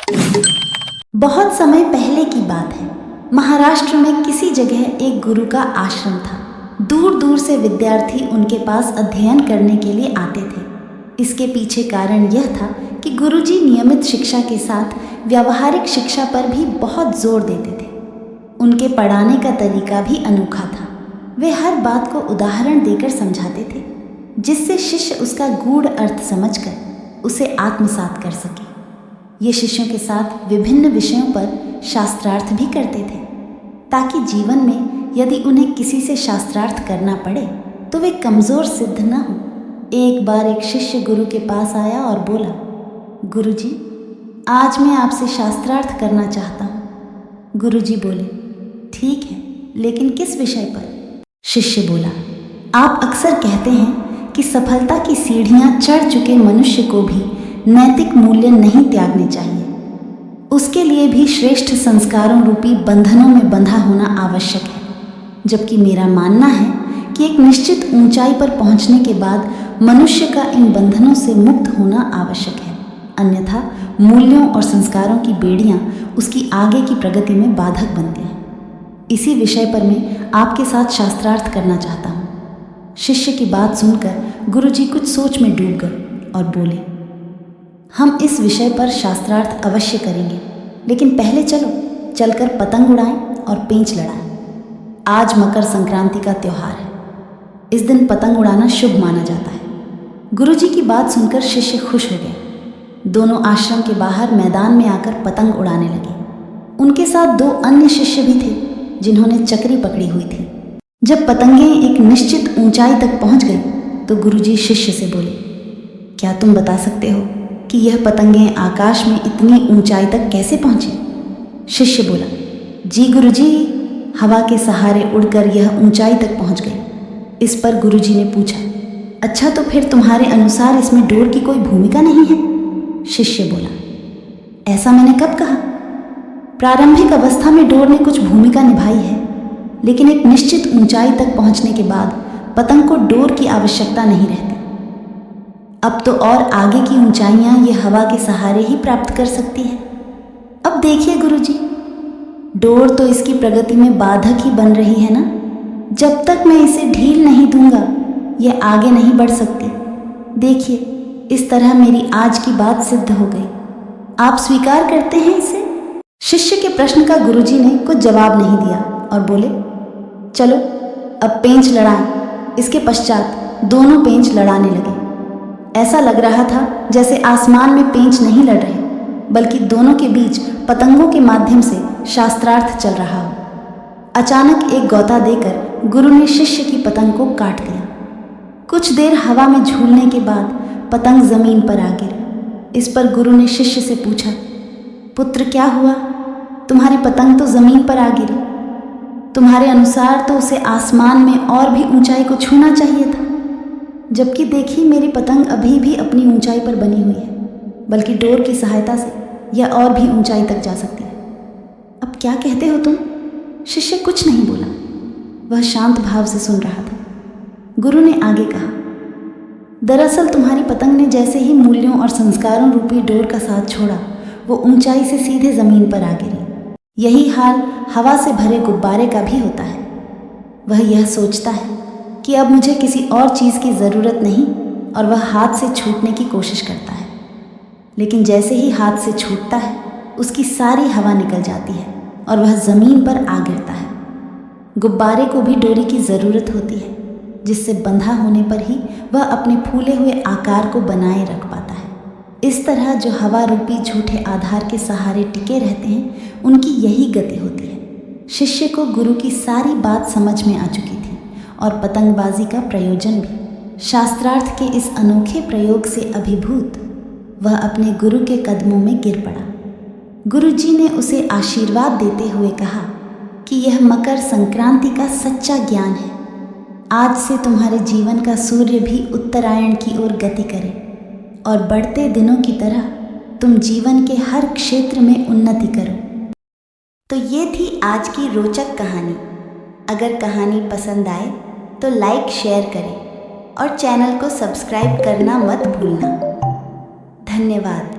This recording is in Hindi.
बहुत समय पहले की बात है। महाराष्ट्र में किसी जगह एक गुरु का आश्रम था। दूर दूर से विद्यार्थी उनके पास अध्ययन करने के लिए आते थे। इसके पीछे कारण यह था कि गुरुजी नियमित शिक्षा के साथ व्यावहारिक शिक्षा पर भी बहुत जोर देते थे। उनके पढ़ाने का तरीका भी अनोखा था। वे हर बात को उदाहरण देकर समझाते थे, जिससे शिष्य उसका गूढ़ अर्थ समझकर उसे आत्मसात कर सके। ये शिष्यों के साथ विभिन्न विषयों पर शास्त्रार्थ भी करते थे, ताकि जीवन में यदि उन्हें किसी से शास्त्रार्थ करना पड़े तो वे कमज़ोर सिद्ध न हो। एक बार एक शिष्य गुरु के पास आया और बोला, गुरुजी, आज मैं आपसे शास्त्रार्थ करना चाहता हूँ। गुरुजी बोले, ठीक है, लेकिन किस विषय पर? शिष्य बोला, आप अक्सर कहते हैं कि सफलता की सीढ़ियाँ चढ़ चुके मनुष्य को भी नैतिक मूल्य नहीं त्यागने चाहिए। उसके लिए भी श्रेष्ठ संस्कारों रूपी बंधनों में बंधा होना आवश्यक है। जबकि मेरा मानना है कि एक निश्चित ऊंचाई पर पहुंचने के बाद मनुष्य का इन बंधनों से मुक्त होना आवश्यक है, अन्यथा मूल्यों और संस्कारों की बेड़ियां उसकी आगे की प्रगति में बाधक बनती हैं। इसी विषय पर मैं आपके साथ शास्त्रार्थ करना चाहता हूँ। शिष्य की बात सुनकर गुरुजी कुछ सोच में डूब गए और बोले, हम इस विषय पर शास्त्रार्थ अवश्य करेंगे, लेकिन पहले चलो चलकर पतंग उड़ाएं और पेंच लड़ाएं। आज मकर संक्रांति का त्यौहार है। इस दिन पतंग उड़ाना शुभ माना जाता है। गुरुजी की बात सुनकर शिष्य खुश हो गए। दोनों आश्रम के बाहर मैदान में आकर पतंग उड़ाने लगे। उनके साथ 2 अन्य शिष्य भी थे, जिन्होंने चक्री पकड़ी हुई थी। जब पतंगें एक निश्चित ऊंचाई तक पहुंच गई तो गुरुजी शिष्य से बोले, क्या तुम बता सकते हो कि यह पतंगें आकाश में इतनी ऊंचाई तक कैसे पहुंची? शिष्य बोला, जी गुरुजी, हवा के सहारे उड़कर यह ऊंचाई तक पहुंच गई। इस पर गुरुजी ने पूछा, अच्छा तो फिर तुम्हारे अनुसार इसमें डोर की कोई भूमिका नहीं है? शिष्य बोला, ऐसा मैंने कब कहा? प्रारंभिक अवस्था में डोर ने कुछ भूमिका निभाई है, लेकिन एक निश्चित ऊंचाई तक पहुंचने के बाद पतंग को डोर की आवश्यकता नहीं रहती। अब तो और आगे की ऊंचाइयां ये हवा के सहारे ही प्राप्त कर सकती है। अब देखिए गुरुजी, डोर तो इसकी प्रगति में बाधक ही बन रही है ना। जब तक मैं इसे ढील नहीं दूंगा यह आगे नहीं बढ़ सकती। देखिए, इस तरह मेरी आज की बात सिद्ध हो गई। आप स्वीकार करते हैं इसे? शिष्य के प्रश्न का गुरुजी ने कुछ जवाब नहीं दिया और बोले, चलो अब पेंच लड़ाएं। इसके पश्चात दोनों पेंच लड़ाने लगे। ऐसा लग रहा था जैसे आसमान में पेंच नहीं लड़ रहे, बल्कि दोनों के बीच पतंगों के माध्यम से शास्त्रार्थ चल रहा हो। अचानक एक गौता देकर गुरु ने शिष्य की पतंग को काट दिया। कुछ देर हवा में झूलने के बाद पतंग जमीन पर आ गिरी। इस पर गुरु ने शिष्य से पूछा, पुत्र क्या हुआ? तुम्हारी पतंग तो जमीन पर आ गिरी। तुम्हारे अनुसार तो उसे आसमान में और भी ऊंचाई को छूना चाहिए था, जबकि देखिए मेरी पतंग अभी भी अपनी ऊंचाई पर बनी हुई है, बल्कि डोर की सहायता से यह और भी ऊंचाई तक जा सकती है। अब क्या कहते हो तुम? शिष्य कुछ नहीं बोला, वह शांत भाव से सुन रहा था। गुरु ने आगे कहा, दरअसल तुम्हारी पतंग ने जैसे ही मूल्यों और संस्कारों रूपी डोर का साथ छोड़ा, वो ऊंचाई से सीधे जमीन पर आ गिरी। यही हाल हवा से भरे गुब्बारे का भी होता है। वह यह सोचता है कि अब मुझे किसी और चीज़ की ज़रूरत नहीं और वह हाथ से छूटने की कोशिश करता है, लेकिन जैसे ही हाथ से छूटता है उसकी सारी हवा निकल जाती है और वह ज़मीन पर आ गिरता है। गुब्बारे को भी डोरी की ज़रूरत होती है, जिससे बंधा होने पर ही वह अपने फूले हुए आकार को बनाए रख पाता है। इस तरह जो हवा रूपी झूठे आधार के सहारे टिके रहते हैं, उनकी यही गति होती है। शिष्य को गुरु की सारी बात समझ में आ चुकी थी और पतंगबाजी का प्रयोजन भी। शास्त्रार्थ के इस अनोखे प्रयोग से अभिभूत वह अपने गुरु के कदमों में गिर पड़ा। गुरुजी ने उसे आशीर्वाद देते हुए कहा कि यह मकर संक्रांति का सच्चा ज्ञान है। आज से तुम्हारे जीवन का सूर्य भी उत्तरायण की ओर गति करे और बढ़ते दिनों की तरह तुम जीवन के हर क्षेत्र में उन्नति करो। तो ये थी आज की रोचक कहानी। अगर कहानी पसंद आए तो लाइक शेयर करें और चैनल को सब्सक्राइब करना मत भूलना। धन्यवाद।